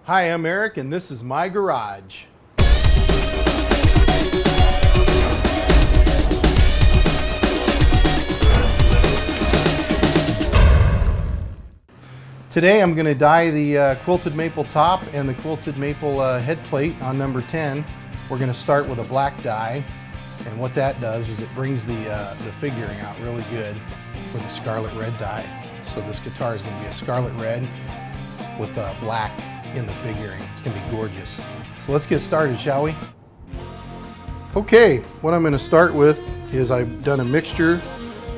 Hi, I'm Eric, and this is my garage. Today I'm going to dye the quilted maple top and the quilted maple head plate on number 10. We're going to start with a black dye, and what that does is it brings the figuring out really good for the scarlet red dye. So this guitar is going to be a scarlet red with black in the figuring. It's going to be gorgeous. So let's get started, shall we? Okay, what I'm going to start with is I've done a mixture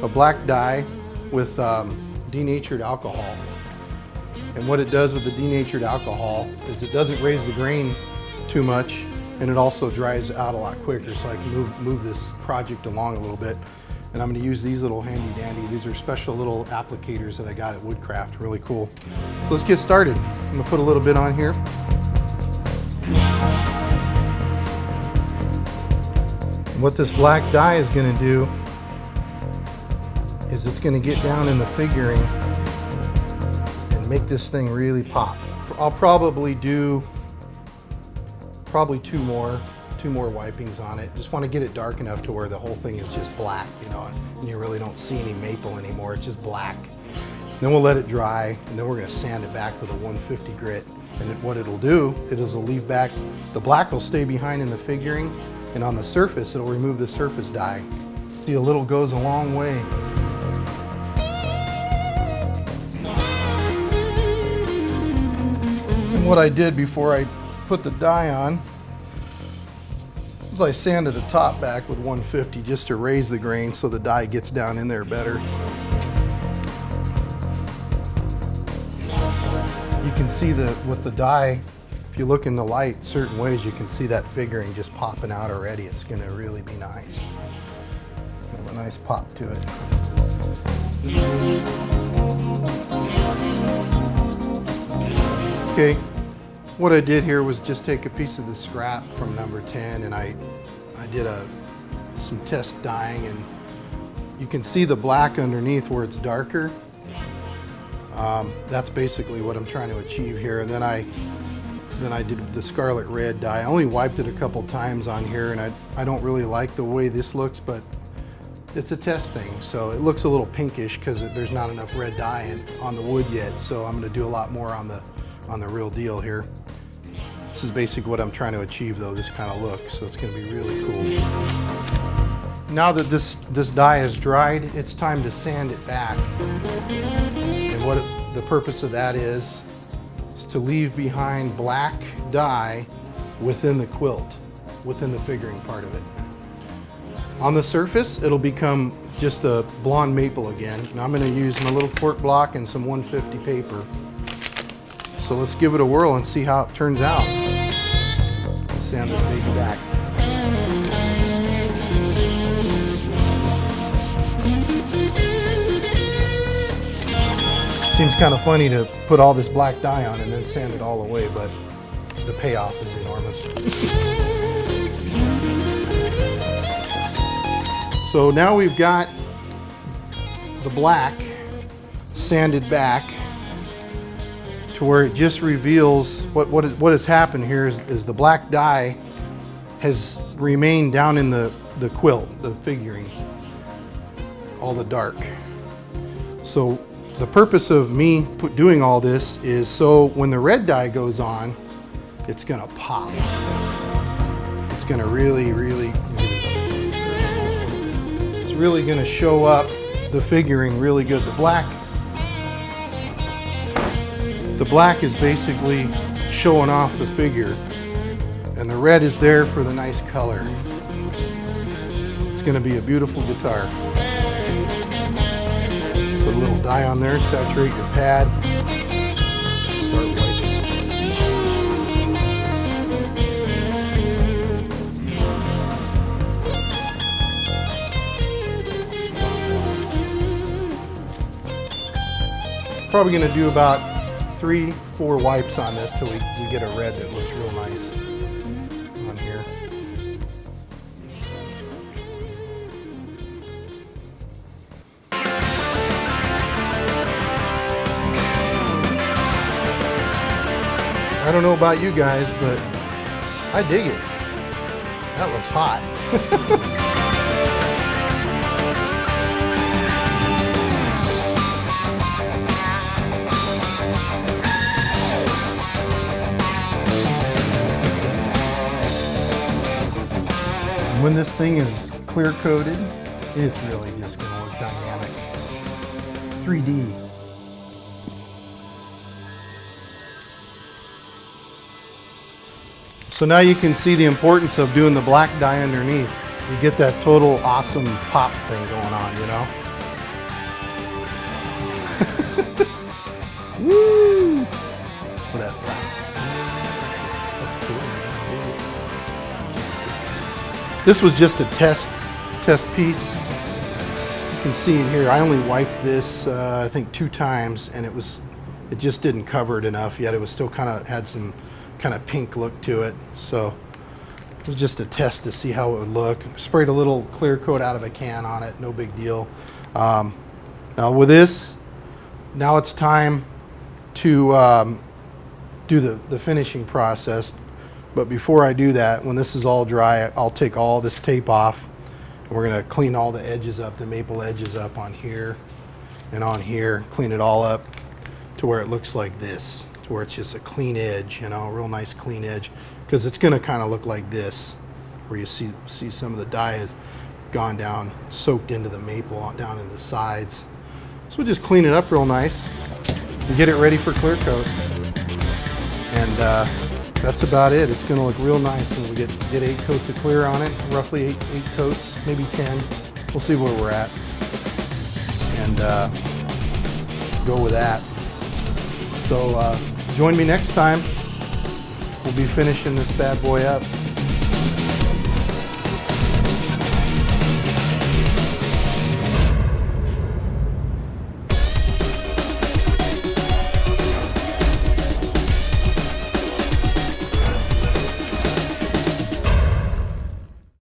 of black dye with denatured alcohol. And what it does with the denatured alcohol is it doesn't raise the grain too much, and it also dries out a lot quicker, so I can move this project along a little bit. And I'm going to use these little handy dandy. These are special little applicators that I got at Woodcraft, really cool. So let's get started. I'm going to put a little bit on here. And what this black dye is going to do is it's going to get down in the figuring and make this thing really pop. I'll probably do two more wipings on it. Just want to get it dark enough to where the whole thing is just black, you know, and you really don't see any maple anymore. It's just black. Then we'll let it dry, and then we're going to sand it back with a 150 grit. And what it'll do, it'll leave back, the black will stay behind in the figuring, and on the surface, it'll remove the surface dye. See, a little goes a long way. And what I did before I put the dye on, I sanded the top back with 150 just to raise the grain so the dye gets down in there better. You can see with the dye, if you look in the light certain ways, you can see that figuring just popping out already. It's going to really be nice. Have a nice pop to it. Okay. What I did here was just take a piece of the scrap from number 10, and I did some test dyeing, and you can see the black underneath where it's darker. That's basically what I'm trying to achieve here. And then I did the scarlet red dye. I only wiped it a couple times on here, and I don't really like the way this looks, but it's a test thing. So it looks a little pinkish because there's not enough red dye on the wood yet. So I'm going to do a lot more on the real deal here. This is basically what I'm trying to achieve, though, this kind of look, so it's going to be really cool. Now that this dye is dried, it's time to sand it back. And what the purpose of that is to leave behind black dye within the quilt, within the figuring part of it. On the surface, it'll become just a blonde maple again. Now I'm going to use my little quart block and some 150 paper. So let's give it a whirl and see how it turns out. Let's sand this baby back. Seems kind of funny to put all this black dye on and then sand it all away, but the payoff is enormous. So now we've got the black sanded back to where it just reveals what has happened here is the black dye has remained down in the quilt, the figuring, all the dark. So the purpose of me doing all this is so when the red dye goes on, it's gonna pop. It's gonna really, it's really gonna show up the figuring really good. The black is basically showing off the figure, and the red is there for the nice color. It's going to be a beautiful guitar. Put a little dye on there, saturate your pad, start wiping. Probably going to do about 3-4 wipes on this till we get a red that looks real nice on here. I don't know about you guys, but I dig it. That looks hot. When this thing is clear coated, it's really just going to look dynamic. 3D. So now you can see the importance of doing the black dye underneath. You get that total awesome pop thing going on, you know? Woo! For that black. That's cool. This was just a test piece. You can see in here, I only wiped this, I think 2 times, and it just didn't cover it enough yet. It was still had some kind of pink look to it. So it was just a test to see how it would look. Sprayed a little clear coat out of a can on it, no big deal. Now with this, now it's time to do the finishing process. But before I do that, when this is all dry, I'll take all this tape off, and we're gonna clean all the edges up, the maple edges up on here and on here, clean it all up to where it looks like this, to where it's just a clean edge, you know, a real nice clean edge, because it's gonna kind of look like this, where you see some of the dye has gone down, soaked into the maple down in the sides. So we'll just clean it up real nice and get it ready for clear coat. And that's about it. It's gonna look real nice when we get 8 coats of clear on it, roughly 8 coats, maybe 10. We'll see where we're at and go with that. So join me next time. We'll be finishing this bad boy up.